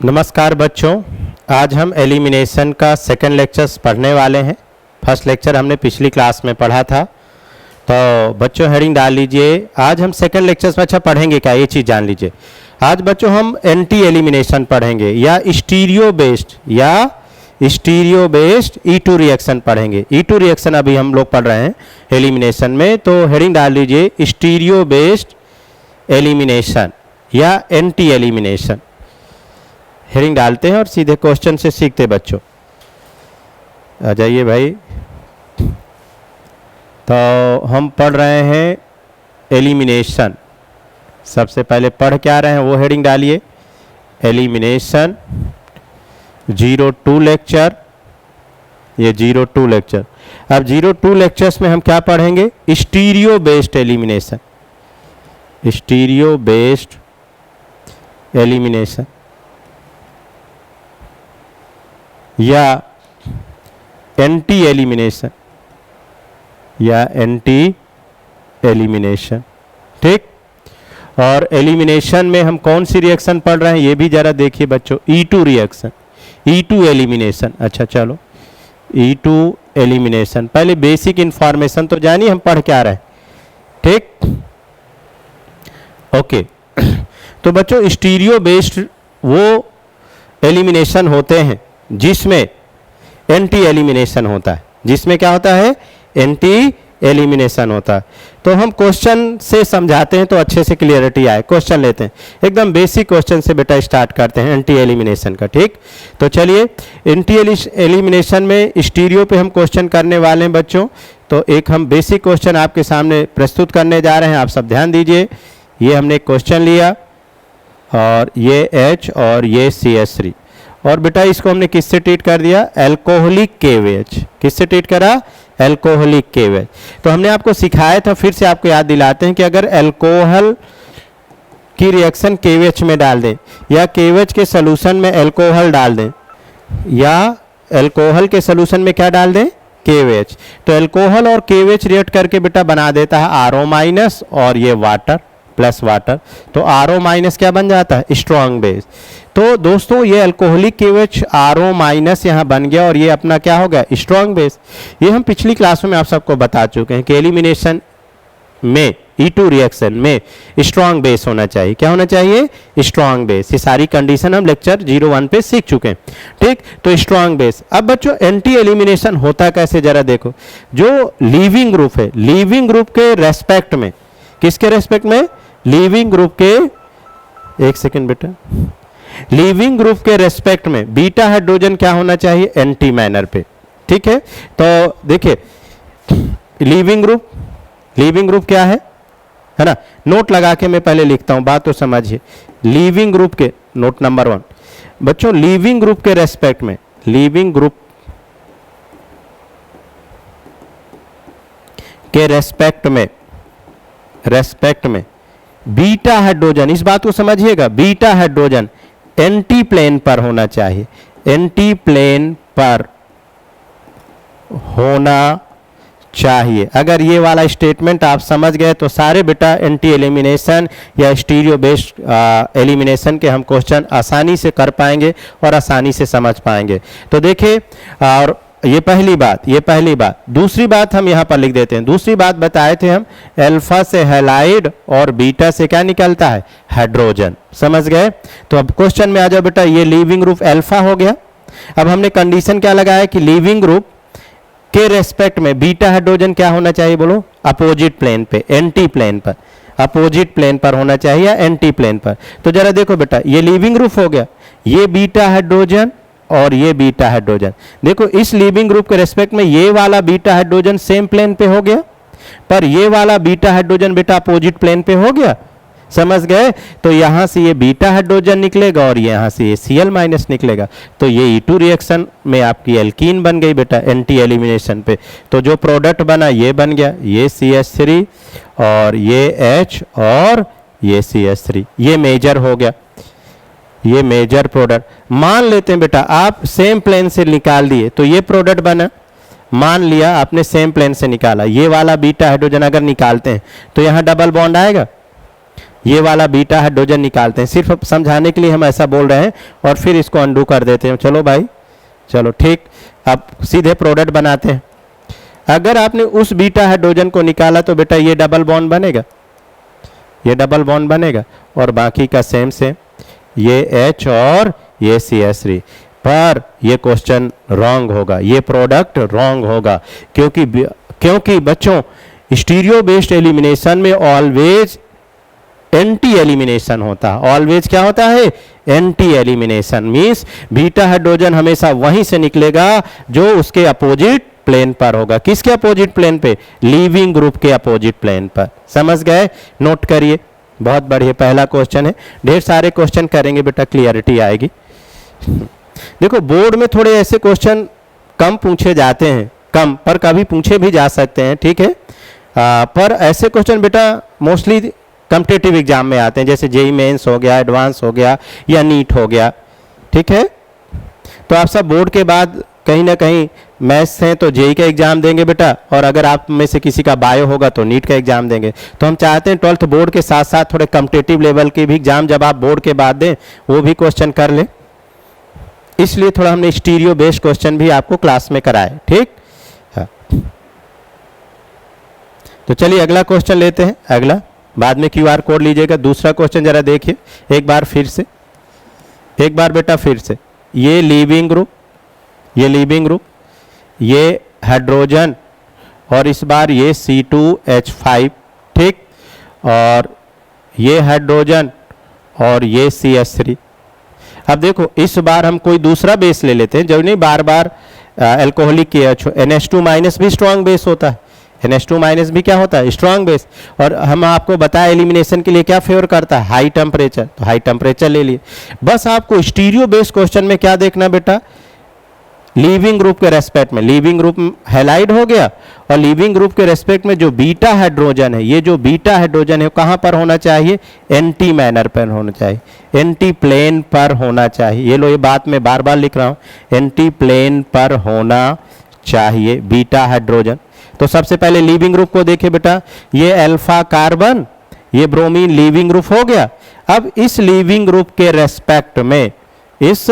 नमस्कार बच्चों, आज हम एलिमिनेशन का सेकंड लेक्चर्स पढ़ने वाले हैं। फर्स्ट लेक्चर हमने पिछली क्लास में पढ़ा था, तो बच्चों हेडिंग डाल लीजिए। आज हम सेकंड लेक्चर्स में अच्छा पढ़ेंगे क्या, ये चीज़ जान लीजिए। आज बच्चों हम एंटी एलिमिनेशन पढ़ेंगे या स्टीरियो बेस्ड E2 रिएक्शन पढ़ेंगे। E2 रिएक्शन अभी हम लोग पढ़ रहे हैं एलिमिनेशन में, तो हेडिंग डाल लीजिए स्टीरियो बेस्ड एलिमिनेशन या एंटी एलिमिनेशन। हेडिंग डालते हैं और सीधे क्वेश्चन से सीखते बच्चों। आ जाइए भाई। तो हम पढ़ रहे हैं एलिमिनेशन। सबसे पहले पढ़ क्या रहे हैं वो हेडिंग डालिए, एलिमिनेशन 02 लेक्चर। ये 02 लेक्चर। अब 02 लेक्चर्स में हम क्या पढ़ेंगे, stereo based elimination. Stereo based elimination या एंटी एलिमिनेशन ठीक। और एलिमिनेशन में हम कौन सी रिएक्शन पढ़ रहे हैं ये भी जरा देखिए बच्चों। E2 reaction, E2 elimination. अच्छा चलो, E2 एलिमिनेशन। पहले बेसिक इंफॉर्मेशन तो जानिए हम पढ़ क्या रहे हैं, ठीक। ओके तो बच्चों स्टीरियो बेस्ड वो एलिमिनेशन होते हैं जिसमें एंटी एलिमिनेशन होता है। जिसमें क्या होता है, एंटी एलिमिनेशन होता है। तो हम क्वेश्चन से समझाते हैं तो अच्छे से क्लियरिटी आए। क्वेश्चन लेते हैं, एकदम बेसिक क्वेश्चन से बेटा स्टार्ट करते हैं एंटी एलिमिनेशन का, ठीक। तो चलिए एंटी एलिमिनेशन में स्टीरियो पे हम क्वेश्चन करने वाले हैं बच्चों। तो एक हम बेसिक क्वेश्चन आपके सामने प्रस्तुत करने जा रहे हैं, आप सब ध्यान दीजिए। ये हमने एक क्वेश्चन लिया और ये H और ये CH3 और बेटा इसको हमने किससे ट्रीट कर दिया, एल्कोहलिक KVH। किससे ट्रीट करा, एल्कोहलिक KVH। तो हमने आपको सिखाया था, फिर से आपको याद दिलाते हैं कि अगर एल्कोहल की रिएक्शन KVH में डाल दें या KVH के सोल्यूशन में एल्कोहल डाल दें या एल्कोहल के सोल्यूशन में क्या डाल दें, KVH, तो एल्कोहल और KVH रिएक्ट करके बेटा बना देता है RO- और ये वाटर प्लस वाटर। तो RO- क्या बन जाता है, स्ट्रॉन्ग बेस। तो दोस्तों ये अल्कोहलिक KVH RO- यहाँ बन गया और ये अपना क्या हो गया, स्ट्रॉन्ग बेस। ये हम पिछली क्लासों में आप सबको बता चुके हैं कि एलिमिनेशन में E2 रिएक्शन में स्ट्रॉन्ग बेस होना चाहिए। क्या होना चाहिए, स्ट्रॉन्ग बेस। ये सारी कंडीशन हम लेक्चर 01 पे सीख चुके हैं, ठीक। तो स्ट्रॉन्ग बेस। अब बच्चों एंटी एलिमिनेशन होता कैसे जरा देखो। जो लीविंग ग्रुप है, लीविंग ग्रुप के रेस्पेक्ट में, किसके रेस्पेक्ट में, लीविंग ग्रुप के, एक सेकेंड बेटा, लीविंग ग्रुप के रेस्पेक्ट में बीटा हाइड्रोजन क्या होना चाहिए, एंटी मैनर पे, ठीक है। तो देखिए लीविंग ग्रुप क्या है ना, नोट लगा के मैं पहले लिखता हूं, बात तो समझिए। लीविंग ग्रुप के नोट नंबर 1 बच्चों, लीविंग ग्रुप के रेस्पेक्ट में, लीविंग ग्रुप के रेस्पेक्ट में बीटा हाइड्रोजन, इस बात को समझिएगा, बीटा हाइड्रोजन एंटी प्लेन पर होना चाहिए, एंटी प्लेन पर होना चाहिए। अगर ये वाला स्टेटमेंट आप समझ गए तो सारे बेटा एंटी एलिमिनेशन या स्टीरियो बेस्ड एलिमिनेशन के हम क्वेश्चन आसानी से कर पाएंगे और आसानी से समझ पाएंगे। तो देखिए, और ये पहली बात। दूसरी बात हम यहाँ पर लिख देते हैं। दूसरी बात बताए थे हम, अल्फा से हैलाइड और बीटा से क्या निकलता है, हाइड्रोजन। समझ गए। तो अब क्वेश्चन में आ जाओ बेटा, ये लीविंग ग्रुप अल्फा हो गया। अब हमने कंडीशन क्या लगाया कि लीविंग ग्रुप के रेस्पेक्ट में बीटा हाइड्रोजन क्या होना चाहिए, बोलो, अपोजिट प्लेन पे, एंटी प्लेन पर, अपोजिट प्लेन पर होना चाहिए या एंटी प्लेन पर। तो जरा देखो बेटा, ये लीविंग ग्रुप हो गया, ये बीटा हाइड्रोजन और ये बीटा हाइड्रोजन। देखो इस लीविंग ग्रुप के रेस्पेक्ट में ये वाला बीटा हाइड्रोजन सेम प्लेन पे हो गया, पर ये वाला बीटा हाइड्रोजन बेटा अपोजिट प्लेन पे हो गया। समझ गए। तो यहां से ये बीटा हाइड्रोजन निकलेगा और यहां से ये Cl- निकलेगा। तो ये E2 रिएक्शन में आपकी एल्कीन बन गई बेटा एंटी एलिमिनेशन पे। तो जो प्रोडक्ट बना ये बन गया, ये CH3 और ये H और ये CH3, ये मेजर हो गया, ये मेजर प्रोडक्ट। मान लेते हैं बेटा आप सेम प्लेन से निकाल दिए तो ये प्रोडक्ट बना, मान लिया आपने सेम प्लेन से निकाला, ये वाला बीटा हाइड्रोजन अगर निकालते हैं तो यहाँ डबल बॉन्ड आएगा, ये वाला बीटा हाइड्रोजन निकालते हैं। सिर्फ समझाने के लिए हम ऐसा बोल रहे हैं और फिर इसको अंडू कर देते हैं। चलो भाई, चलो ठीक, अब सीधे प्रोडक्ट बनाते हैं। अगर आपने उस बीटा हाइड्रोजन को निकाला तो बेटा ये डबल बॉन्ड बनेगा, ये डबल बॉन्ड बनेगा, और बाकी का सेम सेम, ये H और ये CH3। पर ये क्वेश्चन रॉन्ग होगा, ये प्रोडक्ट रॉन्ग होगा, क्योंकि बच्चों स्टीरियो बेस्ड एलिमिनेशन में ऑलवेज एंटी एलिमिनेशन होता है। ऑलवेज क्या होता है? Anti elimination. Means beta hydrogen हमेशा वहीं से निकलेगा जो उसके अपोजिट प्लेन पर होगा। किसके अपोजिट प्लेन पे? लीविंग ग्रुप के अपोजिट प्लेन पर। समझ गए? नोट करिए, बहुत बढ़िया, पहला क्वेश्चन है। ढेर सारे क्वेश्चन करेंगे बेटा, क्लियरिटी आएगी। देखो बोर्ड में थोड़े ऐसे क्वेश्चन कम पूछे जाते हैं, कम, पर कभी पूछे भी जा सकते हैं, ठीक है। पर ऐसे क्वेश्चन बेटा मोस्टली कॉम्पिटिटिव एग्जाम में आते हैं, जैसे जेई मेंस हो गया, एडवांस हो गया, या नीट हो गया, ठीक है। तो आप सब बोर्ड के बाद कहीं ना कहीं मैथ्स हैं तो जेई का एग्जाम देंगे बेटा, और अगर आप में से किसी का बायो होगा तो नीट का एग्जाम देंगे। तो हम चाहते हैं 12th बोर्ड के साथ साथ थोड़े कॉम्पिटिटिव लेवल के भी एग्जाम जब आप बोर्ड के बाद दें वो भी क्वेश्चन कर लें, इसलिए थोड़ा हमने स्टीरियो बेस्ड क्वेश्चन भी आपको क्लास में कराए, ठीक। हाँ, तो चलिए अगला क्वेश्चन लेते हैं। अगला बाद में QR कोड लीजिएगा। दूसरा क्वेश्चन जरा देखिए एक बार फिर से, एक बार बेटा फिर से। ये लीविंग ग्रुप, ये लीविंग ग्रुप, ये हाइड्रोजन, और इस बार ये C2H5, ठीक, और ये हाइड्रोजन और ये CH3। अब देखो इस बार हम कोई दूसरा बेस ले लेते हैं, जो नहीं बार बार एल्कोहलिक के NH2 माइनस भी स्ट्रॉन्ग बेस होता है। NH2 माइनस भी क्या होता है? Strong base. और हम आपको बताया एलिमिनेशन के लिए क्या फेवर करता है? High temperature. तो हाई टेम्परेचर ले लिए। बस आपको स्टीरियो बेस्ड क्वेश्चन में क्या देखना बेटा? लीविंग ग्रुप के रेस्पेक्ट में, लीविंग ग्रुप हैलाइड हो गया, और लीविंग ग्रुप के रेस्पेक्ट में जो बीटा हाइड्रोजन है, ये जो बीटा हाइड्रोजन है कहाँ पर होना चाहिए? एंटी मैनर पर होना चाहिए, एंटी प्लेन पर होना चाहिए। ये लो, ये बात मैं बार बार लिख रहा हूँ, एंटी प्लेन पर होना चाहिए बीटा हाइड्रोजन। तो सबसे पहले लीविंग ग्रुप को देखे बेटा, ये अल्फा कार्बन, ये ब्रोमीन लीविंग ग्रुप हो गया। अब इस लीविंग ग्रुप के रेस्पेक्ट में, इस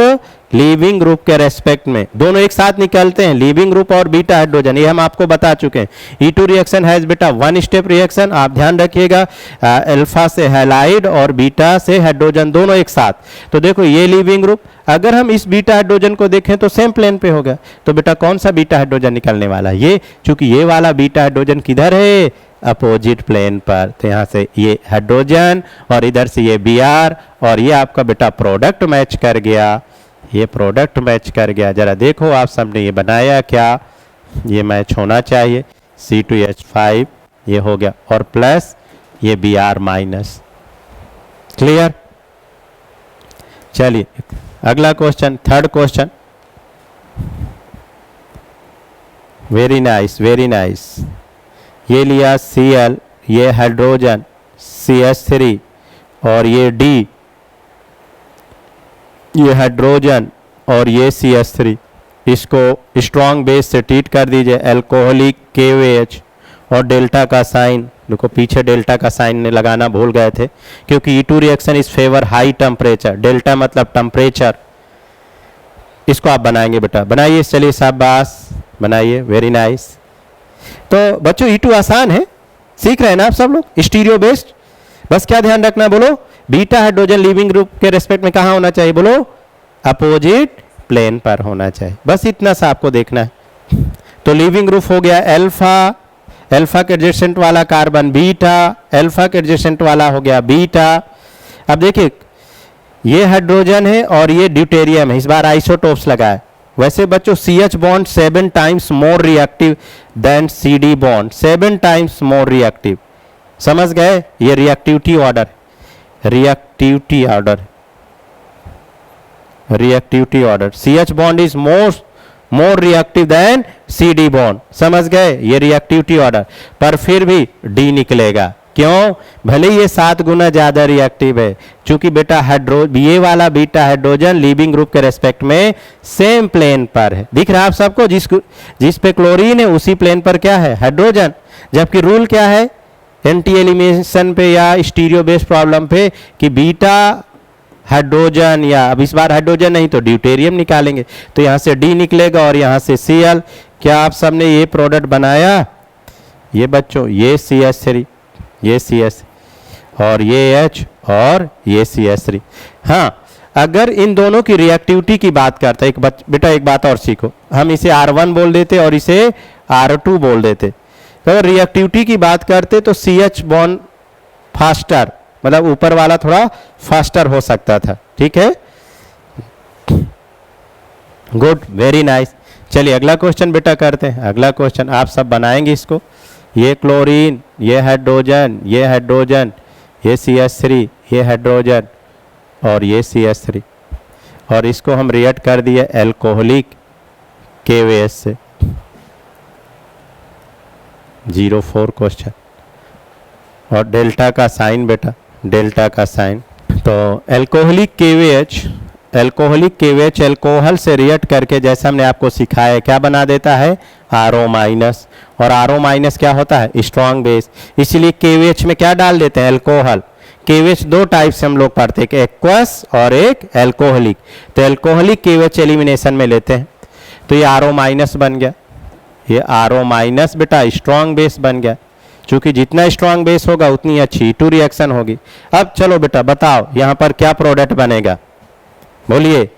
लीविंग ग्रुप के रेस्पेक्ट में दोनों एक साथ निकलते हैं, लीविंग ग्रुप और बीटा हाइड्रोजन, ये हम आपको बता चुके हैं। E2 रिएक्शन हैज बेटा वन स्टेप रिएक्शन, आप ध्यान रखिएगा, अल्फा से हैलाइड और बीटा से हाइड्रोजन दोनों एक साथ। तो देखो ये लीविंग ग्रुप, अगर हम इस बीटा हाइड्रोजन को देखें तो सेम प्लेन पे हो गया। तो बेटा कौन सा बीटा हाइड्रोजन निकलने वाला है? ये, चूंकि ये वाला बीटा हाइड्रोजन किधर है? अपोजिट प्लेन पर। तो यहाँ से ये हाइड्रोजन और इधर से ये Br, और ये आपका बेटा प्रोडक्ट मैच कर गया, ये प्रोडक्ट मैच कर गया। जरा देखो आप सबने ये बनाया क्या? ये मैच होना चाहिए। C2H5 ये हो गया, और प्लस ये Br माइनस। क्लियर? चलिए अगला question, third question. Very nice, very nice. ये लिया Cl, ये हाइड्रोजन CH3, और ये D, ये हाइड्रोजन और ये CH3। इसको स्ट्रॉन्ग बेस से ट्रीट कर दीजिए, अल्कोहलिक KOH, और डेल्टा का साइन देखो, पीछे डेल्टा का साइन लगाना भूल गए थे, क्योंकि E2 reaction is favour high temperature. Delta मतलब टेम्परेचर। इसको आप बनाएंगे बेटा, बनाइए। चलिए शाबाश, बनाइए, वेरी नाइस। तो बच्चों E2 आसान है, सीख रहे हैं ना आप सब लोग, स्टीरियो बेस्ड। बस क्या ध्यान रखना, बोलो बीटा हाइड्रोजन लीविंग ग्रुप के रेस्पेक्ट में कहाँ होना चाहिए? बोलो अपोजिट प्लेन पर होना चाहिए। बस इतना सा आपको देखना है। तो लीविंग ग्रुप हो गया अल्फा, अल्फा के एडजेसेंट वाला कार्बन बीटा, अल्फा के एडजेसेंट वाला हो गया बीटा। अब देखिए ये हाइड्रोजन है और ये ड्यूटेरियम है, इस बार आइसोटोप्स लगा है। वैसे बच्चों CH bond 7 times more reactive than CD bond, 7 times more reactive. समझ गए? ये reactivity order, reactivity order, reactivity order. CH bond is more reactive than CD bond. समझ गए? ये रिएक्टिविटी ऑर्डर, पर फिर भी D निकलेगा। क्यों? भले ये 7 गुना ज्यादा रिएक्टिव है, चूंकि बेटा ये वाला बीटा हाइड्रोजन लीविंग ग्रुप के रेस्पेक्ट में सेम प्लेन पर है। दिख रहा है आप सबको? जिस पे क्लोरीन है उसी प्लेन पर क्या है? हाइड्रोजन। जबकि रूल क्या है? एंटी एलिमिनेशन पे या स्टीरियो बेस्ड प्रॉब्लम पे कि बीटा हाइड्रोजन, या अब इस बार हाइड्रोजन नहीं तो ड्यूटेरियम निकालेंगे, तो यहाँ से डी निकलेगा और यहाँ से Cl। क्या आप सबने ये प्रोडक्ट बनाया? ये बच्चों ये CH3, ये CS और ये H और ये CH3। हाँ, अगर इन दोनों की रिएक्टिविटी की बात करते हैं, बेटा एक बात और सीखो, हम इसे R1 बोल देते और इसे R2 बोल देते। अगर रिएक्टिविटी की बात करते तो CH बॉन्ड फास्टर, मतलब ऊपर वाला थोड़ा फास्टर हो सकता था, ठीक है। Good, very nice. चलिए अगला क्वेश्चन बेटा करते हैं। अगला क्वेश्चन आप सब बनाएंगे इसको। ये क्लोरीन, ये हाइड्रोजन, ये हाइड्रोजन, ये CH3, ये हाइड्रोजन और ये CH3, और इसको हम रिएक्ट कर दिए एल्कोहलिक KOH से। 04 क्वेश्चन। और डेल्टा का साइन बेटा, डेल्टा का साइन। तो alcoholic KOH, alcoholic KOH alcohol से रिएक्ट करके जैसे हमने आपको सिखाया है क्या बना देता है? RO minus. और RO माइनस क्या होता है? Strong base. इसीलिए KOH में क्या डाल देते हैं? एल्कोहल। KOH दो टाइप से हम लोग पढ़ते हैं, एक एक्वस और एक एल्कोहलिक। तो एल्कोहलिक KOH एलिमिनेशन में लेते हैं, तो ये RO माइनस बन गया। ये RO माइनस बेटा स्ट्रॉन्ग बेस बन गया। चूंकि जितना स्ट्रॉन्ग बेस होगा उतनी अच्छी टू रिएक्शन होगी। अब चलो बेटा बताओ यहाँ पर क्या प्रोडक्ट बनेगा? बोलिए।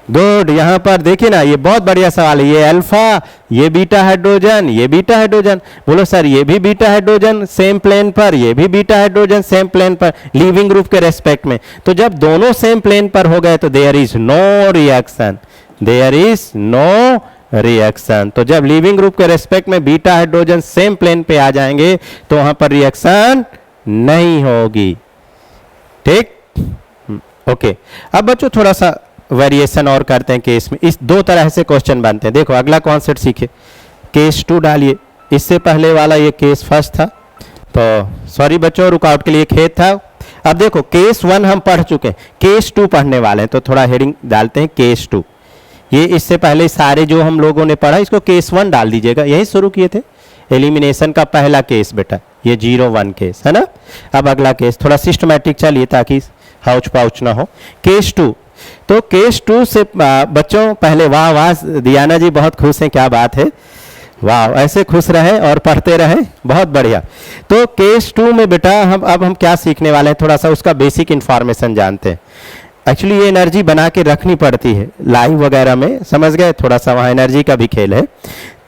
गुड, यहाँ पर देखिए ना, ये बहुत बढ़िया सवाल है। ये अल्फा, ये बीटा हाइड्रोजन, ये बीटा हाइड्रोजन। बोलो सर ये भी बीटा हाइड्रोजन सेम प्लेन पर, ये भी बीटा हाइड्रोजन सेम प्लेन पर, लिविंग ग्रुप के रेस्पेक्ट में। तो जब दोनों सेम प्लेन पर हो गए तो there is no reaction, there is no reaction. तो जब लिविंग ग्रुप के रेस्पेक्ट में बीटा हाइड्रोजन सेम प्लेन पे आ जाएंगे तो वहां पर रिएक्शन नहीं होगी, ठीक। ओके, अब बच्चों थोड़ा सा वेरिएशन और करते हैं केस में। इस दो तरह से क्वेश्चन बनते हैं। देखो अगला कॉन्सेप्ट सीखे, केस 2 डालिए। इससे पहले वाला ये केस फर्स्ट था, तो सॉरी बच्चों रुकावट के लिए खेद था। अब देखो केस 1 हम पढ़ चुके हैं, केस 2 पढ़ने वाले हैं, तो थोड़ा हेडिंग डालते हैं केस 2। ये इससे पहले सारे जो हम लोगों ने पढ़ा इसको केस 1 डाल दीजिएगा, यही शुरू किए थे। एलिमिनेशन का पहला केस बेटा ये 0-1 केस है ना। अब अगला केस थोड़ा सिस्टमैटिक चलिए ताकि हाउच पाउच ना हो। केस 2, तो केस 2 से बच्चों पहले वाह वाह, दियाना जी बहुत खुश हैं, क्या बात है, वाह, ऐसे खुश रहे और पढ़ते रहे, बहुत बढ़िया। तो केस 2 में बेटा हम क्या सीखने वाले हैं, थोड़ा सा उसका बेसिक इंफॉर्मेशन जानते हैं। एक्चुअली ये एनर्जी बना के रखनी पड़ती है लाइव वगैरह में, समझ गए, थोड़ा सा वहाँ एनर्जी का भी खेल है।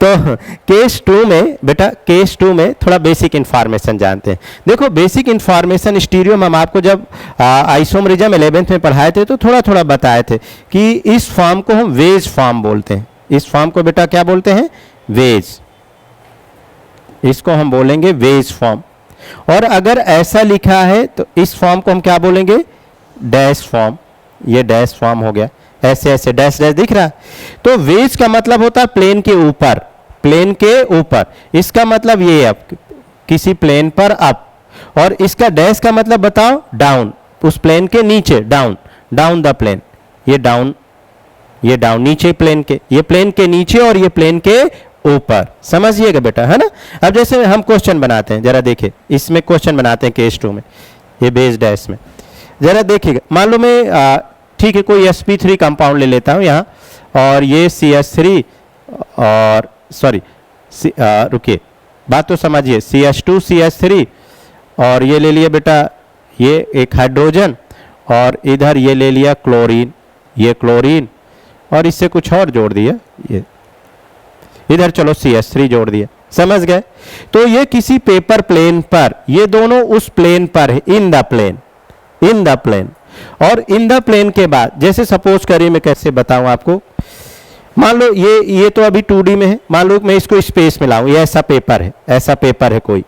तो केस 2 में बेटा, केस 2 में थोड़ा बेसिक इंफॉर्मेशन जानते हैं। देखो बेसिक इंफॉर्मेशन स्टीरियो में हम आपको जब आइसोमरिज्म 11th में पढ़ाए थे तो थोड़ा थोड़ा बताए थे कि इस फॉर्म को हम वेज फॉर्म बोलते हैं। इस फॉर्म को बेटा क्या बोलते हैं? वेज। इसको हम बोलेंगे वेज फॉर्म। और अगर ऐसा लिखा है तो इस फॉर्म को हम क्या बोलेंगे? Dash form. ये डैश फॉर्म हो गया, ऐसे ऐसे डैश डैश दिख रहा है। तो वेज का मतलब होता है प्लेन के ऊपर, प्लेन के ऊपर। इसका मतलब ये है किसी प्लेन पर अप, और इसका डैश का मतलब बताओ डाउन, उस प्लेन के नीचे, डाउन, डाउन द प्लेन। ये डाउन, ये डाउन, नीचे प्लेन के, ये प्लेन के नीचे और ये प्लेन के ऊपर, समझिएगा बेटा, है ना। अब जैसे हम क्वेश्चन बनाते हैं, जरा देखिए, इसमें क्वेश्चन बनाते हैं केस 2 में, ये बेस डैश में, जरा देखिएगा। मान लो मैं ठीक है कोई sp3 कंपाउंड ले लेता हूँ यहाँ, और ये CH3 और सॉरी रुकिए बात तो समझिए, CH2 CH3 और ये ले लिया बेटा ये एक हाइड्रोजन, और इधर ये ले लिया क्लोरीन, ये क्लोरीन, और इससे कुछ और जोड़ दिया, ये इधर चलो CH3 जोड़ दिया, समझ गए। तो ये किसी पेपर प्लेन पर, ये दोनों उस प्लेन पर है, in the plane, in the plane. और इन द प्लेन के बाद जैसे सपोज करिए, मैं कैसे बताऊं आपको, मान लो ये तो अभी 2D में है, मान लो मैं इसको स्पेस में लाऊं, ये ऐसा पेपर है, ऐसा पेपर है कोई,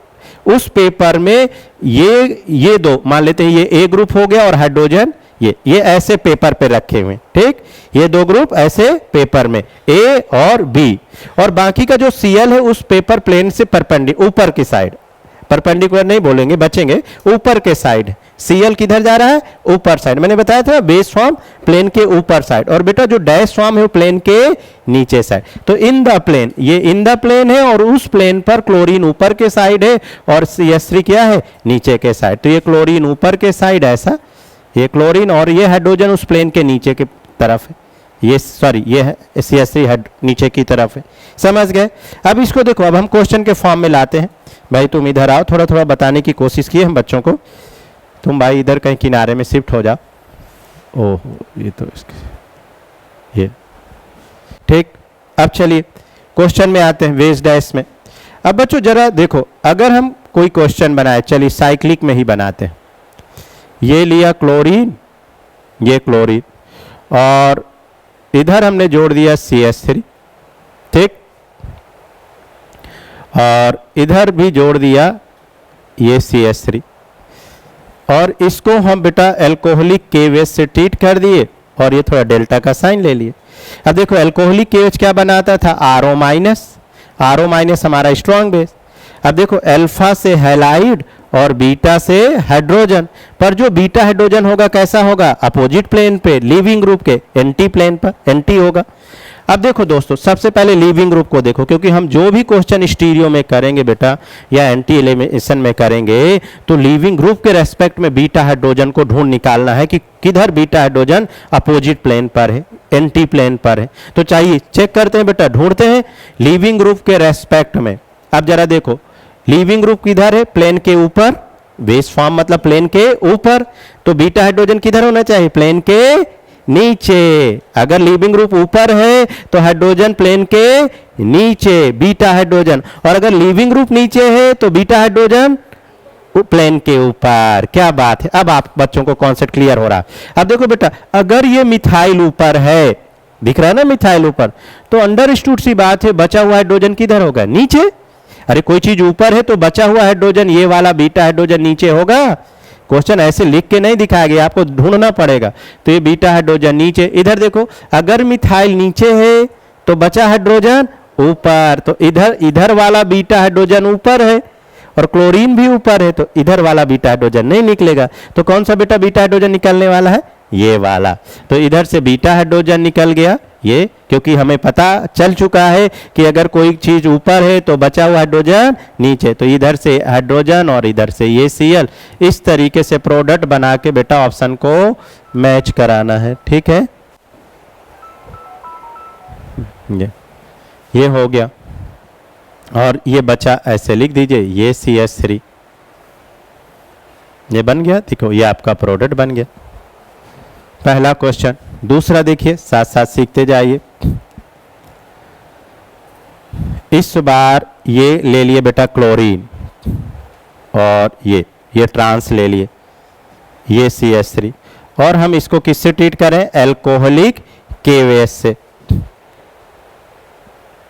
उस पेपर में ये दो मान लेते हैं, ये ए ग्रुप हो गया और हाइड्रोजन ये ऐसे पेपर पे रखे हुए, ठीक, ये दो ग्रुप ऐसे पेपर में ए और बी, और बाकी का जो Cl है उस पेपर प्लेन से परपेंडिकुलर, ऊपर की साइड, परपेंडिकुलर नहीं बोलेंगे, बचेंगे, ऊपर के साइड Cl किधर जा रहा है, ऊपर साइड, मैंने बताया था बेस फॉर्म प्लेन के ऊपर साइड, और बेटा जो डैश फॉर्म है वो प्लेन के नीचे साइड। तो इन द प्लेन, ये इन द प्लेन है और उस प्लेन पर क्लोरीन ऊपर के साइड है और CH3 क्या है, नीचे के साइड। तो ये क्लोरीन ऊपर के साइड ऐसा, ये क्लोरीन और ये हाइड्रोजन उस प्लेन के नीचे की तरफ है, ये सॉरी ये है CH3 नीचे की तरफ है। समझ गए? अब इसको देखो, अब हम क्वेश्चन के फॉर्म में लाते हैं। भाई तुम इधर आओ, थोड़ा थोड़ा बताने की कोशिश की हम बच्चों को। तुम भाई इधर कहीं किनारे में शिफ्ट हो जाओ। ओहो, ये तो इसके ये ठीक। अब चलिए क्वेश्चन में आते हैं, वेज डैश में। अब बच्चों जरा देखो, अगर हम कोई क्वेश्चन बनाए, चलिए साइक्लिक में ही बनाते हैं। ये लिया क्लोरीन, ये क्लोरीन, और इधर हमने जोड़ दिया CH3, ठीक, और इधर भी जोड़ दिया ये CH3, और इसको हम बेटा एल्कोहलिक KOH से ट्रीट कर दिए और ये थोड़ा डेल्टा का साइन ले लिए। अब देखो एल्कोहलिक KOH क्या बनाता था, RO माइनस, RO माइनस हमारा स्ट्रॉन्ग बेस। अब देखो अल्फा से हैलाइड और बीटा से हाइड्रोजन, पर जो बीटा हाइड्रोजन होगा कैसा होगा, अपोजिट प्लेन पे, लीविंग ग्रुप के एंटी प्लेन पर, एंटी होगा। अब देखो दोस्तों, सबसे पहले लीविंग ग्रुप को देखो, क्योंकि हम जो भी क्वेश्चन स्टीरियो में करेंगे बेटा या एंटी एलिमिनेशन में करेंगे, तो लीविंग ग्रुप के रेस्पेक्ट में बीटा हाइड्रोजन को ढूंढ निकालना है कि किधर बीटा हाइड्रोजन अपोजिट प्लेन पर है, एंटी प्लेन पर है। तो चाहिए चेक करते हैं बेटा, ढूंढते हैं लीविंग ग्रुप के रेस्पेक्ट में। अब जरा देखो लीविंग ग्रुप किधर है, प्लेन के ऊपर, बेस फॉर्म मतलब प्लेन के ऊपर, तो बीटा हाइड्रोजन किधर होना चाहिए, प्लेन के नीचे। अगर लीविंग ग्रुप ऊपर है तो हाइड्रोजन प्लेन के नीचे, बीटा हाइड्रोजन, और अगर लीविंग ग्रुप नीचे है तो बीटा हाइड्रोजन प्लेन के ऊपर। क्या बात है, अब आप बच्चों को कॉन्सेप्ट क्लियर हो रहा है। अब देखो बेटा, अगर ये मिथाइल ऊपर है, दिख रहा है ना मिथाइल ऊपर, तो अंडरस्टूड सी बात है बचा हुआ हाइड्रोजन किधर होगा, नीचे। अरे कोई चीज ऊपर है तो बचा हुआ हाइड्रोजन, ये वाला बीटा हाइड्रोजन नीचे होगा। क्वेश्चन ऐसे लिख के नहीं दिखाया गया, आपको ढूंढना पड़ेगा। तो ये बीटा हाइड्रोजन नीचे, इधर देखो अगर मिथाइल नीचे है तो बचा हाइड्रोजन ऊपर, तो इधर वाला बीटा हाइड्रोजन ऊपर है और क्लोरीन भी ऊपर है, तो इधर वाला बीटा हाइड्रोजन नहीं निकलेगा। तो कौन सा बेटा बीटा हाइड्रोजन निकलने वाला है, ये वाला। तो इधर से बीटा हाइड्रोजन निकल गया ये, क्योंकि हमें पता चल चुका है कि अगर कोई चीज ऊपर है तो बचा हुआ हाइड्रोजन नीचे। तो इधर से हाइड्रोजन और इधर से ये Cl, इस तरीके से प्रोडक्ट बना के बेटा ऑप्शन को मैच कराना है, ठीक है। ये हो गया, और ये बचा ऐसे लिख दीजिए, ये CH3, ये बन गया। देखो ये आपका प्रोडक्ट बन गया, पहला क्वेश्चन। दूसरा देखिए, साथ साथ सीखते जाइए। इस बार ये ले लिए बेटा क्लोरीन, और ये ट्रांस ले लिए, ये CH3, और हम इसको किससे ट्रीट करें, एल्कोहलिक KOH से,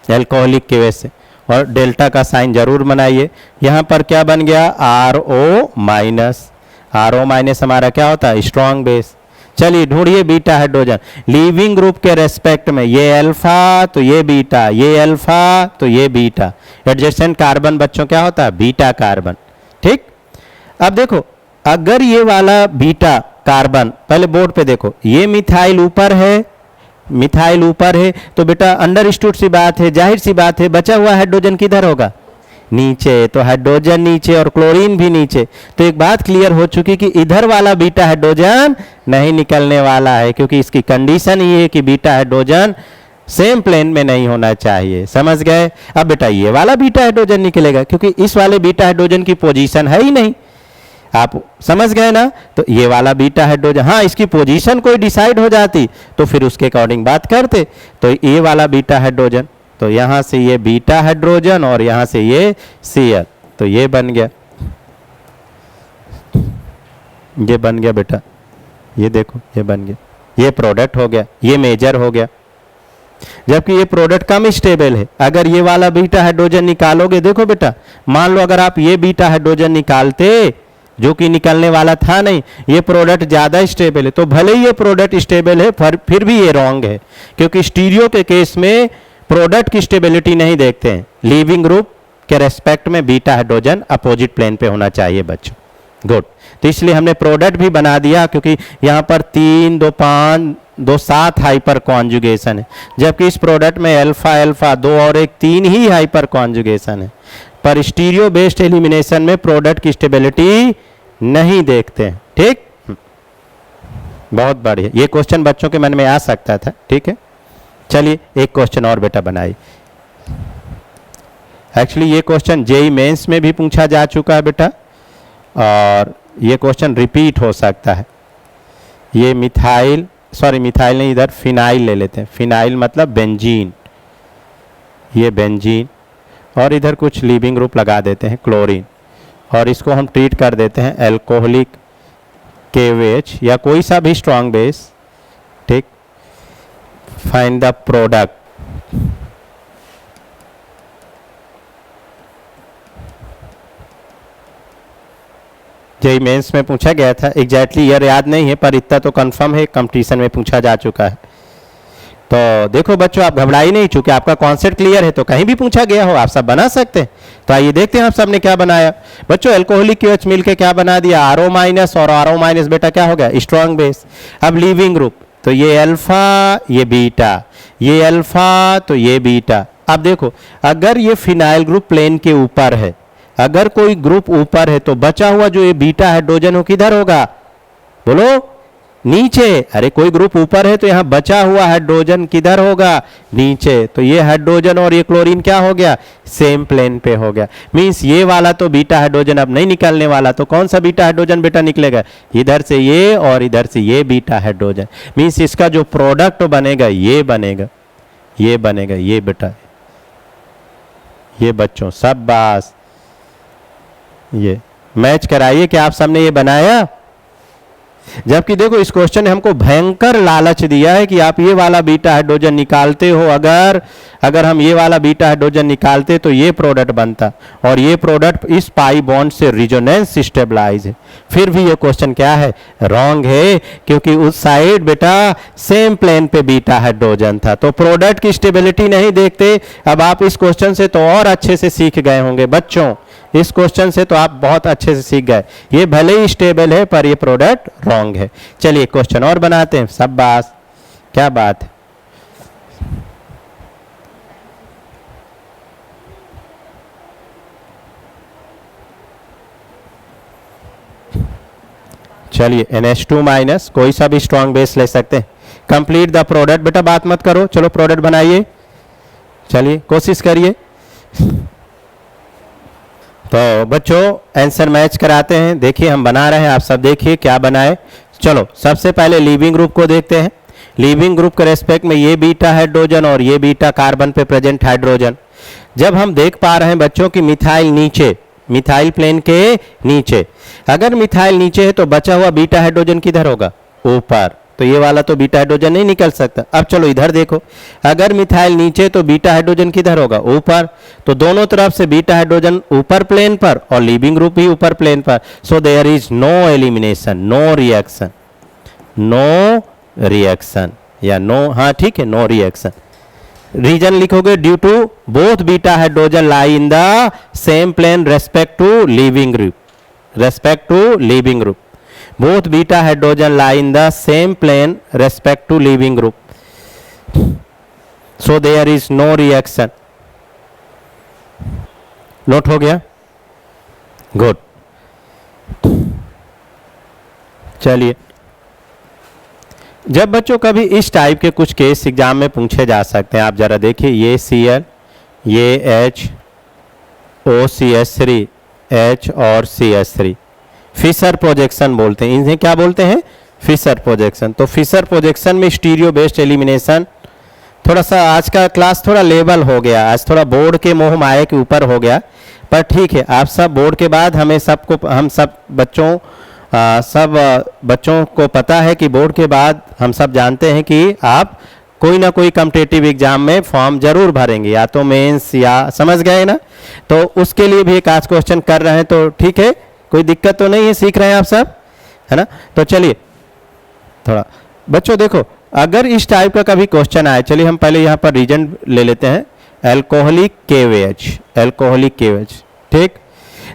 एल्कोहलिक KOH से, और डेल्टा का साइन जरूर बनाइए। यहां पर क्या बन गया, RO माइनस, RO माइनस हमारा क्या होता है, स्ट्रॉन्ग बेस। चलिए ढूंढिए बीटा हाइड्रोजन लीविंग ग्रुप के रेस्पेक्ट में, ये अल्फा तो ये बीटा, ये अल्फा तो ये बीटा। एडजेसेंट कार्बन बच्चों क्या होता है, बीटा कार्बन, ठीक। अब देखो अगर ये वाला बीटा कार्बन, पहले बोर्ड पे देखो, ये मिथाइल ऊपर है, मिथाइल ऊपर है, तो बेटा अंडरस्टूड सी बात है, जाहिर सी बात है, बचा हुआ हाइड्रोजन किधर होगा, नीचे। तो हाइड्रोजन नीचे और क्लोरीन भी नीचे। तो एक बात क्लियर हो चुकी कि इधर वाला बीटा हाइड्रोजन नहीं निकलने वाला है, क्योंकि इसकी कंडीशन ये है कि बीटा हाइड्रोजन सेम प्लेन में नहीं होना चाहिए। समझ गए। अब बेटा ये वाला बीटा हाइड्रोजन निकलेगा, क्योंकि इस वाले बीटा हाइड्रोजन की पोजीशन है ही नहीं। आप समझ गए ना। तो ये वाला बीटा हाइड्रोजन, हाँ इसकी पोजीशन कोई डिसाइड हो जाती तो फिर उसके अकॉर्डिंग बात करते। तो ये वाला बीटा हाइड्रोजन, तो यहां से ये बीटा हाइड्रोजन और यहां से ये Cl, तो ये बन गया, ये बन गया बेटा, ये देखो ये बन गया, ये प्रोडक्ट हो गया, ये मेजर हो गया। जबकि ये प्रोडक्ट कम स्टेबल है। अगर ये वाला बीटा हाइड्रोजन निकालोगे, देखो बेटा मान लो अगर आप ये बीटा हाइड्रोजन निकालते, जो कि निकलने वाला था नहीं, ये प्रोडक्ट ज्यादा स्टेबल है, तो भले ही ये प्रोडक्ट स्टेबल है फिर भी ये रॉन्ग है, क्योंकि स्टीरियो के केस में प्रोडक्ट की स्टेबिलिटी नहीं देखते हैं। लीविंग ग्रुप के रेस्पेक्ट में बीटा हाइड्रोजन अपोजिट प्लेन पे होना चाहिए बच्चों। गुड। तो इसलिए हमने प्रोडक्ट भी बना दिया, क्योंकि यहाँ पर 3 2 5 2 7 हाइपर कॉन्जुगेशन है, जबकि इस प्रोडक्ट में अल्फा अल्फा 2 और 1 3 ही हाइपर कॉन्जुगेशन है। पर स्टीरियो बेस्ड एलिमिनेशन में प्रोडक्ट की स्टेबिलिटी नहीं देखते हैं। ठीक, बहुत बढ़िया। ये क्वेश्चन बच्चों के मन में आ सकता था। ठीक है, चलिए एक क्वेश्चन और बेटा बनाइए। एक्चुअली ये क्वेश्चन जेई मेंस में भी पूछा जा चुका है बेटा, और ये क्वेश्चन रिपीट हो सकता है। ये मिथाइल मिथाइल नहीं, इधर फिनाइल ले लेते हैं। फिनाइल मतलब बेंजीन, ये बेंजीन, और इधर कुछ लीविंग ग्रुप लगा देते हैं क्लोरीन, और इसको हम ट्रीट कर देते हैं एल्कोहलिक KOH या कोई सा भी स्ट्रॉन्ग बेस। ठीक, find the product. JEE mains में पूछा गया था, एग्जैक्टली ईयर याद नहीं है, पर इतना तो कंफर्म है कंपटीशन में पूछा जा चुका है। तो देखो बच्चों, आप घबराई नहीं, चूंकि आपका कॉन्सेप्ट क्लियर है तो कहीं भी पूछा गया हो आप सब बना सकते हैं। तो आइए देखते हैं आप सब ने क्या बनाया। बच्चों एल्कोहलिक KOH मिलके क्या बना दिया, RO माइनस, और RO माइनस बेटा क्या हो गया, स्ट्रॉन्ग बेस। अब लीविंग ग्रुप, तो ये अल्फा ये बीटा, ये अल्फा तो ये बीटा। अब देखो, अगर ये फिनाइल ग्रुप प्लेन के ऊपर है, अगर कोई ग्रुप ऊपर है, तो बचा हुआ जो ये बीटा हाइड्रोजन हो किधर होगा, बोलो नीचे। अरे कोई ग्रुप ऊपर है तो यहाँ बचा हुआ हाइड्रोजन किधर होगा, नीचे। तो ये हाइड्रोजन और ये क्लोरीन क्या हो गया, सेम प्लेन पे हो गया। मींस ये वाला तो बीटा हाइड्रोजन अब नहीं निकलने वाला, तो कौन सा बीटा हाइड्रोजन बेटा निकलेगा, इधर से ये और इधर से ये बीटा हाइड्रोजन। मींस इसका जो प्रोडक्ट बनेगा ये बनेगा, ये बनेगा, ये बेटा, ये बच्चों सब बास। ये मैच कराइए कि आप सबने ये बनाया। जबकि देखो इस क्वेश्चन ने हमको भयंकर लालच दिया है कि आप ये वाला बीटा हाइड्रोजन निकालते हो, अगर हम ये वाला बीटा हाइड्रोजन निकालते तो ये प्रोडक्ट बनता, और ये प्रोडक्ट इस पाई बॉन्ड से रिजोनेंस स्टेबलाइज है। फिर भी ये क्वेश्चन क्या है, रॉन्ग है, क्योंकि उस साइड बेटा सेम प्लेन पे बीटा हाइड्रोजन था, तो प्रोडक्ट की स्टेबिलिटी नहीं देखते। अब आप इस क्वेश्चन से तो और अच्छे से सीख गए होंगे बच्चों, इस क्वेश्चन से तो आप बहुत अच्छे से सीख गए। ये भले ही स्टेबल है पर ये प्रोडक्ट रॉन्ग है। चलिए क्वेश्चन और बनाते हैं। सब बात, क्या बात है। चलिए NH2 माइनस, कोई सा भी स्ट्रॉन्ग बेस ले सकते हैं। कंप्लीट द प्रोडक्ट, बेटा बात मत करो, चलो प्रोडक्ट बनाइए, चलिए कोशिश करिए। तो बच्चों आंसर मैच कराते हैं। देखिए हम बना रहे हैं, आप सब देखिए क्या बनाए। चलो सबसे पहले लीविंग ग्रुप को देखते हैं। लीविंग ग्रुप के रेस्पेक्ट में ये बीटा हाइड्रोजन और ये बीटा कार्बन पे प्रेजेंट हाइड्रोजन। जब हम देख पा रहे हैं बच्चों की मिथाइल नीचे, मिथाइल प्लेन के नीचे, अगर मिथाइल नीचे है तो बचा हुआ बीटा हाइड्रोजन किधर होगा, ऊपर। तो ये वाला तो बीटा हाइड्रोजन नहीं निकल सकता। अब चलो इधर देखो, अगर मिथाइल नीचे तो बीटा हाइड्रोजन किधर होगा, ऊपर। तो दोनों तरफ से बीटा हाइड्रोजन ऊपर प्लेन पर और लीविंग ग्रुप भी ऊपर प्लेन पर। So there is no elimination, no reaction, no reaction या नो, हाँ ठीक है, नो रिएक्शन। रीजन लिखोगे, due to both beta hydrogen lie in the same plane respect to leaving group, respect to leaving group. Both beta hydrogen lie in the same plane respect to leaving group, so there is no reaction. Note हो गया, good. चलिए, जब बच्चों कभी इस type के कुछ case exam में पूछे जा सकते हैं, आप जरा देखिए, ये Cl, ये H, OCH3, H और CH3, फिशर प्रोजेक्शन बोलते हैं इन्हें। क्या बोलते हैं, फिशर प्रोजेक्शन। तो फिशर प्रोजेक्शन में स्टीरियो बेस्ड एलिमिनेशन, थोड़ा सा आज का क्लास थोड़ा लेवल हो गया, आज थोड़ा बोर्ड के मोह माया के ऊपर हो गया, पर ठीक है। आप सब बोर्ड के बाद हम सब बच्चों को पता है कि बोर्ड के बाद हम सब जानते हैं कि आप कोई ना कोई कॉम्पिटिटिव एग्जाम में फॉर्म जरूर भरेंगे, या तो मेंस, या समझ गए ना। तो उसके लिए भी एक आज क्वेश्चन कर रहे हैं, तो ठीक है, कोई दिक्कत तो नहीं है, सीख रहे हैं आप सब, है ना। तो चलिए थोड़ा बच्चों देखो, अगर इस टाइप का कभी क्वेश्चन आए, चलिए हम पहले यहाँ पर रीजन ले लेते हैं, अल्कोहलिक KOH, अल्कोहलिक KOH, ठीक।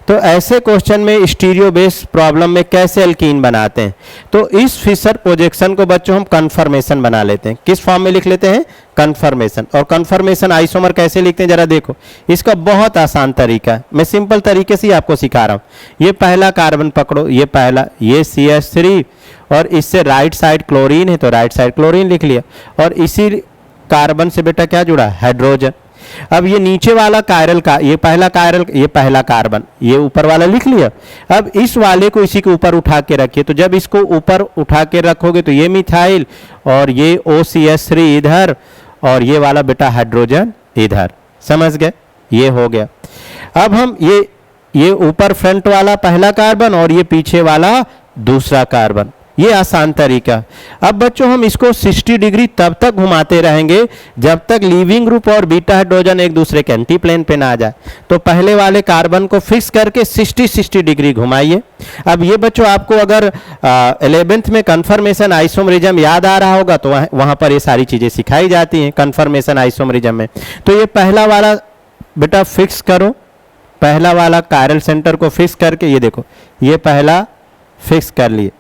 तो ऐसे क्वेश्चन में स्टीरियो बेस्ड प्रॉब्लम में कैसे एल्कीन बनाते हैं, तो इस फिशर प्रोजेक्शन को बच्चों हम कन्फर्मेशन बना लेते हैं। किस फॉर्म में लिख लेते हैं? कन्फर्मेशन। और कन्फर्मेशन आइसोमर कैसे लिखते हैं जरा देखो, इसका बहुत आसान तरीका है, मैं सिंपल तरीके से ही आपको सिखा रहा हूं। ये पहला कार्बन पकड़ो, ये पहला, ये CH3 और इससे राइट साइड क्लोरीन है तो राइट साइड क्लोरीन लिख लिया, और इसी कार्बन से बेटा क्या जुड़ा? हाइड्रोजन। अब ये नीचे वाला कायरल का, ये पहला कायरल, ये पहला कार्बन, ये ऊपर वाला लिख लिया। अब इस वाले को इसी के ऊपर उठा के रखिए, तो जब इसको ऊपर उठा के रखोगे तो ये मिथाइल और ये OCH3 इधर और ये वाला बेटा हाइड्रोजन इधर, समझ गए? ये हो गया। अब हम ये ऊपर फ्रंट वाला पहला कार्बन और ये पीछे वाला दूसरा कार्बन, ये आसान तरीका। अब बच्चों हम इसको 60 डिग्री तब तक घुमाते रहेंगे जब तक लीविंग ग्रुप और बीटा हाइड्रोजन एक दूसरे के एंटी प्लेन पे ना आ जाए। तो पहले वाले कार्बन को फिक्स करके 60 डिग्री घुमाइए। अब ये बच्चों आपको अगर 11th में कन्फर्मेशन आइसोमरिज्म याद आ रहा होगा तो वहां पर ये सारी चीजें सिखाई जाती हैं कन्फर्मेशन आइसोमरिज्म में। तो ये पहला वाला बेटा फिक्स करो, पहला वाला कायरल सेंटर को फिक्स करके, ये देखो ये पहला फिक्स कर लिए।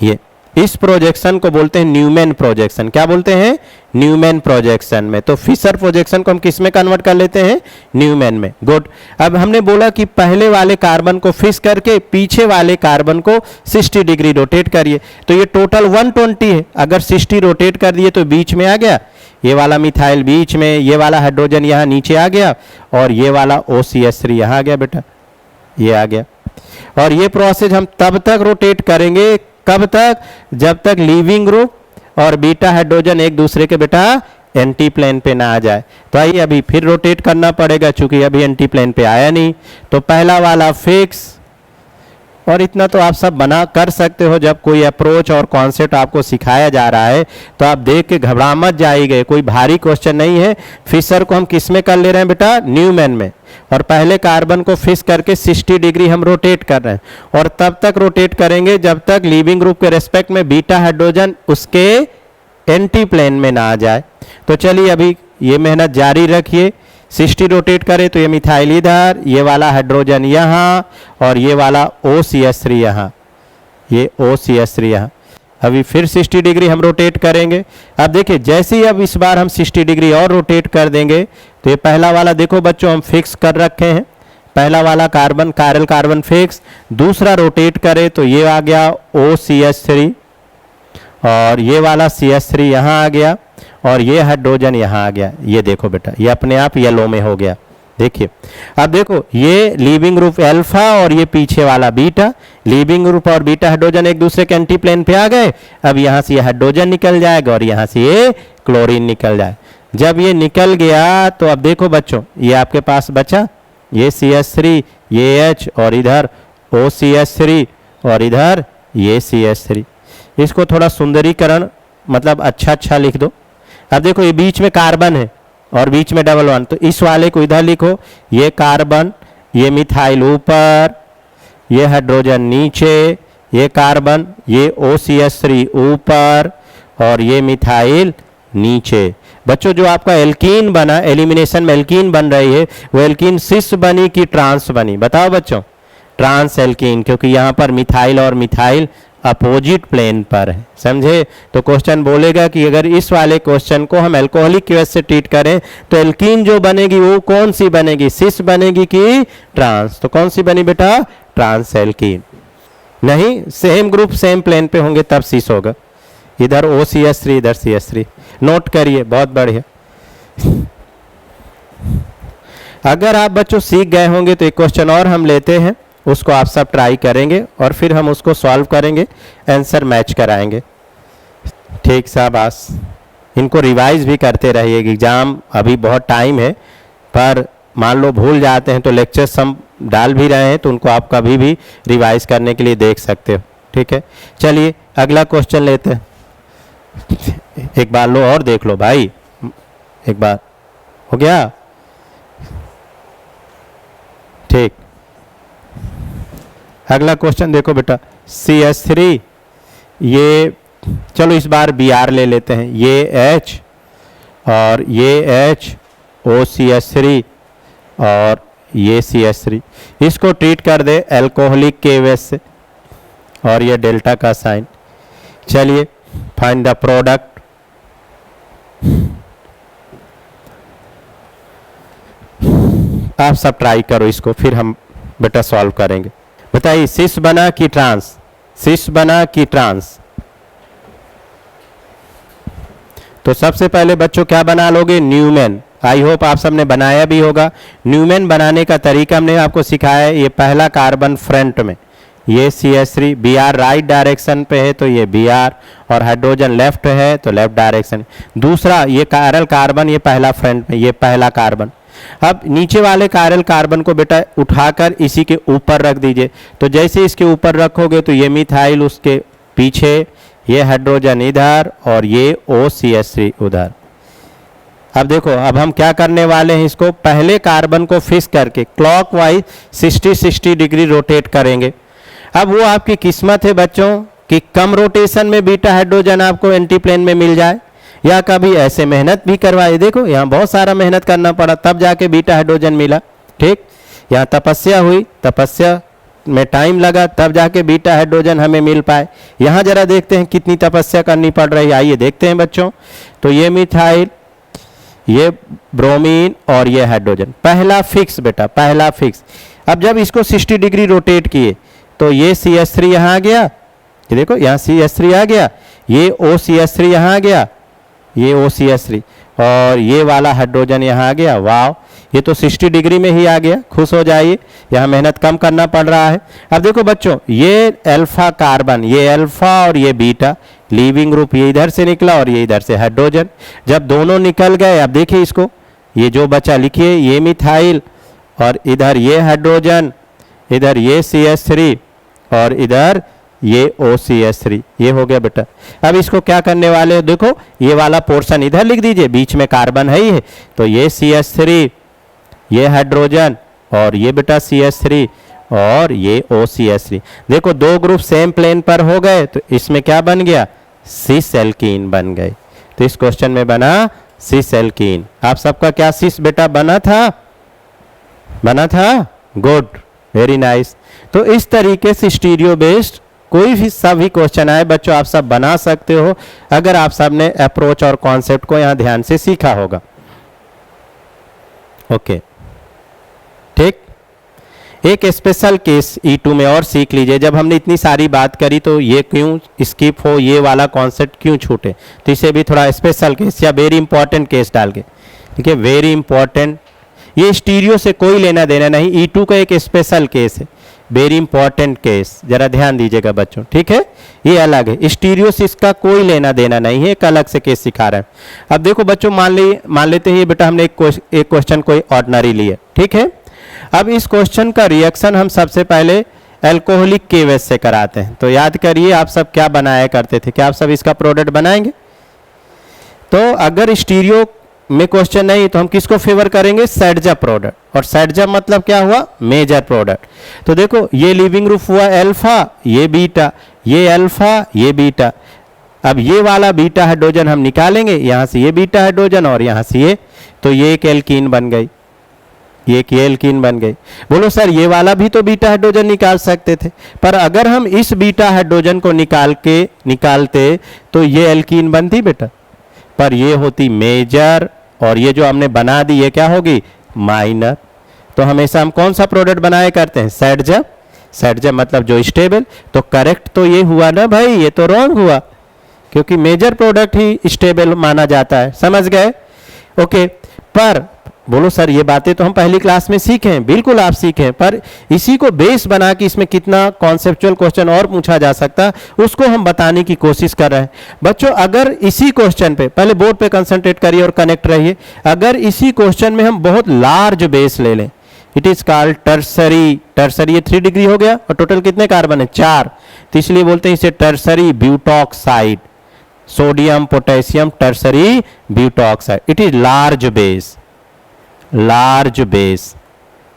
ये इस प्रोजेक्शन को बोलते हैं न्यूमैन प्रोजेक्शन। क्या बोलते हैं? न्यूमैन प्रोजेक्शन में। तो फिशर प्रोजेक्शन को हम किस में कन्वर्ट कर लेते हैं? न्यूमैन में। गुड। अब हमने बोला कि पहले वाले कार्बन को फिक्स करके पीछे वाले कार्बन को 60 डिग्री रोटेट करिए, तो ये टोटल 120 है। अगर 60 रोटेट कर दिए तो बीच में आ गया, ये वाला मिथाइल बीच में, ये वाला हाइड्रोजन यहाँ नीचे आ गया और ये वाला OCH3 यहाँ आ गया बेटा, ये आ गया। और ये प्रोसेस हम तब तक रोटेट करेंगे, कब तक? जब तक लीविंग ग्रुप और बीटा हाइड्रोजन एक दूसरे के बेटा एंटी प्लेन पे ना आ जाए। तो आइए अभी फिर रोटेट करना पड़ेगा, चूंकि अभी एंटी प्लेन पे आया नहीं। तो पहला वाला फिक्स, और इतना तो आप सब बना कर सकते हो। जब कोई अप्रोच और कॉन्सेप्ट आपको सिखाया जा रहा है तो आप देख के घबरा मत जाइए, कोई भारी क्वेश्चन नहीं है। फिशर को हम किस में कर ले रहे हैं बेटा? न्यूमैन में। और पहले कार्बन को फिक्स करके 60 डिग्री हम रोटेट कर रहे हैं, और तब तक रोटेट करेंगे जब तक लीविंग ग्रुप के रेस्पेक्ट में बीटा हाइड्रोजन उसके एंटी प्लेन में ना आ जाए। तो चलिए अभी ये मेहनत जारी रखिए। 60 रोटेट करें तो ये मिथाइल इधर, ये वाला हाइड्रोजन यहाँ और ये वाला OCH3 यहाँ, ये OCH3 यहाँ। अभी फिर 60 डिग्री हम रोटेट करेंगे। अब देखिए जैसे ही अब इस बार हम 60 डिग्री और रोटेट कर देंगे तो ये पहला वाला देखो बच्चों हम फिक्स कर रखे हैं, पहला वाला कार्बन कायरल कार्बन फिक्स। दूसरा रोटेट करें तो ये आ गया OCH3 और ये वाला CH3 यहाँ आ गया और ये हाइड्रोजन यहाँ आ गया। ये देखो बेटा ये अपने आप येलो में हो गया। देखिए अब देखो ये लीविंग ग्रुप अल्फा और ये पीछे वाला बीटा, लीविंग ग्रुप और बीटा हाइड्रोजन एक दूसरे के एंटी प्लेन पे आ गए। अब यहाँ से ये हाइड्रोजन निकल जाएगा और यहाँ से ये क्लोरीन निकल जाए। जब ये निकल गया तो अब देखो बच्चों ये आपके पास बचा ये CH3, ये H और इधर OCH3 और इधर ये CH3। इसको थोड़ा सुंदरीकरण मतलब अच्छा लिख दो। अब देखो ये बीच में कार्बन है और बीच में डबल वन, तो इस वाले को इधर लिखो, ये कार्बन, ये मिथाइल ऊपर, ये हाइड्रोजन नीचे, ये कार्बन, ये OCH3 ऊपर और ये मिथाइल नीचे। बच्चों जो आपका एल्कीन बना, एलिमिनेशन में एल्कीन बन रही है, वो एल्कीन सिस बनी कि ट्रांस बनी? बताओ बच्चों। ट्रांस एल्कीन, क्योंकि यहाँ पर मिथाइल और मिथाइल अपोजिट प्लेन पर है, समझे? तो क्वेश्चन बोलेगा कि अगर इस वाले क्वेश्चन को हम अल्कोहलिक केस से ट्रीट करें तो एल्कीन जो बनेगी वो कौन सी बनेगी? सिस बनेगी कि ट्रांस? तो कौन सी बनी बेटा? Trans alkene. नहीं, सेम ग्रुप सेम प्लेन पे होंगे तब सिस होगा। इधर OCH3 इधर CH3। नोट करिए, बहुत बढ़िया। अगर आप बच्चों सीख गए होंगे तो एक क्वेश्चन और हम लेते हैं, उसको आप सब ट्राई करेंगे और फिर हम उसको सॉल्व करेंगे, आंसर मैच कराएंगे। ठीक शाबाश। इनको रिवाइज भी करते रहिए, एग्जाम अभी बहुत टाइम है, पर मान लो भूल जाते हैं तो लेक्चर्स हम डाल भी रहे हैं तो उनको आप कभी भी रिवाइज करने के लिए देख सकते हो। ठीक है, चलिए अगला क्वेश्चन लेते हैं। एक बार लो और देख लो भाई, एक बार हो गया? ठीक, अगला क्वेश्चन देखो बेटा। CH3, ये चलो इस बार Br ले लेते हैं, ये H और ये H OCH3 और ये CH3, इसको ट्रीट कर दे एल्कोहलिक KOH से और ये डेल्टा का साइन। चलिए फाइंड द प्रोडक्ट। आप सब ट्राई करो इसको, फिर हम बेटा सॉल्व करेंगे। बताइए सिस बना कि ट्रांस, सिस बना कि ट्रांस। तो सबसे पहले बच्चों क्या बना लोगे, न्यूमैन। आई होप आप सबने बनाया भी होगा। न्यूमैन बनाने का तरीका हमने आपको सिखाया है। ये पहला कार्बन फ्रंट में, ये CH3, Br राइट डायरेक्शन पे है तो ये Br, और हाइड्रोजन लेफ्ट है तो लेफ्ट डायरेक्शन। दूसरा ये कायरल कार्बन, ये पहला फ्रंट में, ये पहला कार्बन। अब नीचे वाले कायरल कार्बन को बेटा उठाकर इसी के ऊपर रख दीजिए। तो जैसे इसके ऊपर रखोगे तो ये मिथाइल उसके पीछे, ये हाइड्रोजन इधर और ये OCH3 उधर। अब देखो, अब हम क्या करने वाले हैं, इसको पहले कार्बन को फिक्स करके क्लॉकवाइज 60 डिग्री रोटेट करेंगे। अब वो आपकी किस्मत है बच्चों कि कम रोटेशन में बीटा हाइड्रोजन आपको एंटी प्लेन में मिल जाए, या कभी ऐसे मेहनत भी करवाए। देखो यहाँ बहुत सारा मेहनत करना पड़ा तब जाके बीटा हाइड्रोजन मिला। ठीक, यहाँ तपस्या हुई, तपस्या में टाइम लगा तब जाके बीटा हाइड्रोजन हमें मिल पाए। यहाँ जरा देखते हैं कितनी तपस्या करनी पड़ रही है। आइए देखते हैं बच्चों। तो ये मिथाइल, ये ब्रोमीन और ये हाइड्रोजन, पहला फिक्स बेटा, पहला फिक्स। अब जब इसको 60 डिग्री रोटेट किए तो ये CH3 यहाँ आ गया, ये देखो यहाँ CH3 आ गया, ये OCH3 यहाँ आ गया, ये OCH3, और ये वाला हाइड्रोजन यहाँ आ गया। वाह, ये तो 60 डिग्री में ही आ गया। खुश हो जाइए, यहाँ मेहनत कम करना पड़ रहा है। अब देखो बच्चों, ये अल्फा कार्बन, ये अल्फा और ये बीटा, लीविंग ग्रुप ये इधर से निकला और ये इधर से हाइड्रोजन। जब दोनों निकल गए, अब देखिए इसको, ये जो बचा लिखिए, ये मिथाइल और इधर ये हाइड्रोजन, इधर ये CH3 और इधर ये OCH3, ये हो गया बेटा। अब इसको क्या करने वाले हो, देखो ये वाला पोर्शन इधर लिख दीजिए, बीच में कार्बन है ही है, तो ये CH3, ये हाइड्रोजन और ये बेटा CH3 और ये OCH3। देखो दो ग्रुप सेम प्लेन पर हो गए तो इसमें क्या बन गया, सिस एल्कीन बन गए। तो इस क्वेश्चन में बना सिस एल्कीन। आप सबका क्या सिस बेटा बना था, बना था, गुड, वेरी नाइस। तो इस तरीके से स्टीरियो बेस्ड कोई भी सभी क्वेश्चन आए बच्चों आप सब बना सकते हो, अगर आप सब ने अप्रोच और कॉन्सेप्ट को यहां ध्यान से सीखा होगा। ओके, ठीक। एक स्पेशल केस E2 में और सीख लीजिए। जब हमने इतनी सारी बात करी तो ये क्यों स्किप हो, ये वाला कॉन्सेप्ट क्यों छूटे, तो इसे भी थोड़ा स्पेशल केस या वेरी इंपॉर्टेंट केस डाल के, ठीक है, वेरी इंपॉर्टेंट। ये स्टीरियो से कोई लेना देना नहीं, E2 का एक स्पेशल केस है, वेरी इंपॉर्टेंट केस, जरा ध्यान दीजिएगा बच्चों, ठीक है। ये अलग है, स्टीरियो से इसका कोई लेना देना नहीं है, एक अलग से केस सिखा रहे हैं। अब देखो बच्चों, मान लेते हैं ये बेटा हमने एक क्वेश्चन कोई ऑर्डिनरी लिए, ठीक है। अब इस क्वेश्चन का रिएक्शन हम सबसे पहले अल्कोहलिक KOH से कराते हैं। तो याद करिए आप सब क्या बनाया करते थे, क्या आप सब इसका प्रोडक्ट बनाएंगे। तो अगर स्टीरियो में क्वेश्चन नहीं तो हम किसको फेवर करेंगे, सैडजा प्रोडक्ट, और सैडजा मतलब क्या हुआ, मेजर प्रोडक्ट। तो देखो ये लिविंग ग्रुप हुआ अल्फा, ये बीटा, ये अल्फा, ये बीटा। अब ये वाला बीटा हाइड्रोजन हम निकालेंगे, यहां से ये बीटा हाइड्रोजन और यहां से ये, तो ये एक एल्कीन बन गई, ये एक एल्कीन बन गई। बोलो सर ये वाला भी तो बीटा हाइड्रोजन निकाल सकते थे, पर अगर हम इस बीटा हाइड्रोजन को निकालते तो ये एल्कीन बनती बेटा, पर ये होती मेजर, और ये जो हमने बना दी ये क्या होगी, माइनर। तो हमेशा हम कौन सा प्रोडक्ट बनाए करते हैं, सैडजा। सैडजा मतलब जो स्टेबल। तो करेक्ट तो ये हुआ ना भाई, ये तो रॉन्ग हुआ, क्योंकि मेजर प्रोडक्ट ही स्टेबल माना जाता है, समझ गए। ओके, पर बोलो सर ये बातें तो हम पहली क्लास में सीखे हैं, बिल्कुल आप सीखे, पर इसी को बेस बना के इसमें कितना कॉन्सेप्चुअल क्वेश्चन और पूछा जा सकता उसको हम बताने की कोशिश कर रहे हैं बच्चों। अगर इसी क्वेश्चन पे पहले बोर्ड पे कंसंट्रेट करिए और कनेक्ट रहिए। अगर इसी क्वेश्चन में हम बहुत लार्ज बेस ले लें, it is called tertiary. Tertiary ये 3 डिग्री हो गया और टोटल कितने कार्बन है, 4, तो इसलिए बोलते हैं इसे tertiary butoxide, sodium potassium tertiary butoxide. It is large base, large base,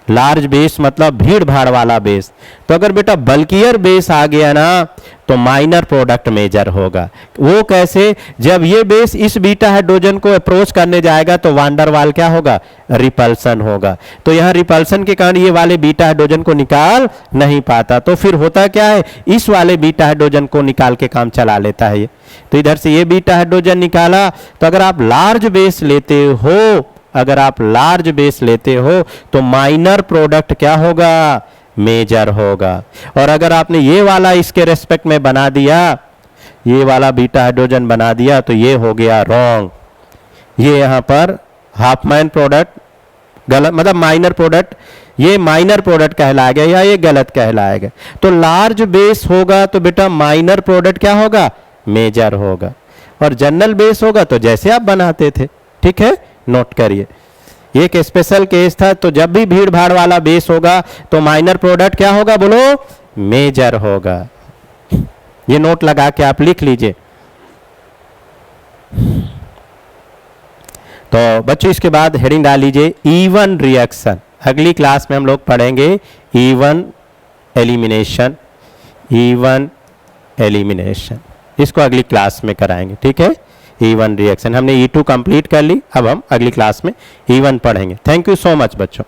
large base मतलब भीड़ भाड़ वाला बेस। तो अगर बेटा बल्कियर बेस आ गया ना तो माइनर प्रोडक्ट मेजर होगा। वो कैसे? जब ये बेस इस बीटा हाइड्रोजन को अप्रोच करने जाएगा तो वांडर वाल क्या होगा? रिपल्सन होगा। तो यहां रिपल्सन के कारण ये वाले बीटा हाइड्रोजन को निकाल नहीं पाता, तो फिर होता क्या है, इस वाले बीटा हाइड्रोजन को निकाल के काम चला लेता है ये। तो इधर से ये बीटा हाइड्रोजन निकाला। तो अगर आप लार्ज बेस लेते हो, अगर आप लार्ज बेस लेते हो तो माइनर प्रोडक्ट क्या होगा? मेजर होगा। और अगर आपने ये वाला इसके रेस्पेक्ट में बना दिया, ये वाला बीटा हाइड्रोजन बना दिया, तो ये हो गया रॉन्ग। ये यहां पर हाफ मैन प्रोडक्ट गलत, मतलब माइनर प्रोडक्ट, ये माइनर प्रोडक्ट कहलाएगा या ये गलत कहलाएगा। तो लार्ज बेस होगा तो बेटा माइनर प्रोडक्ट क्या होगा? मेजर होगा। और जनरल बेस होगा तो जैसे आप बनाते थे। ठीक है, नोट करिए, ये एक स्पेशल केस था। तो जब भी भीड़ भाड़ वाला बेस होगा तो माइनर प्रोडक्ट क्या होगा? बोलो, मेजर होगा। ये नोट लगा के आप लिख लीजिए। तो बच्चों इसके बाद हेडिंग डाल लीजिए इवन रिएक्शन। अगली क्लास में हम लोग पढ़ेंगे इवन एलिमिनेशन। इवन एलिमिनेशन इसको अगली क्लास में कराएंगे। ठीक है, E1 रिएक्शन हमने E2 कंप्लीट कर ली, अब हम अगली क्लास में E1 पढ़ेंगे। थैंक यू सो मच बच्चों।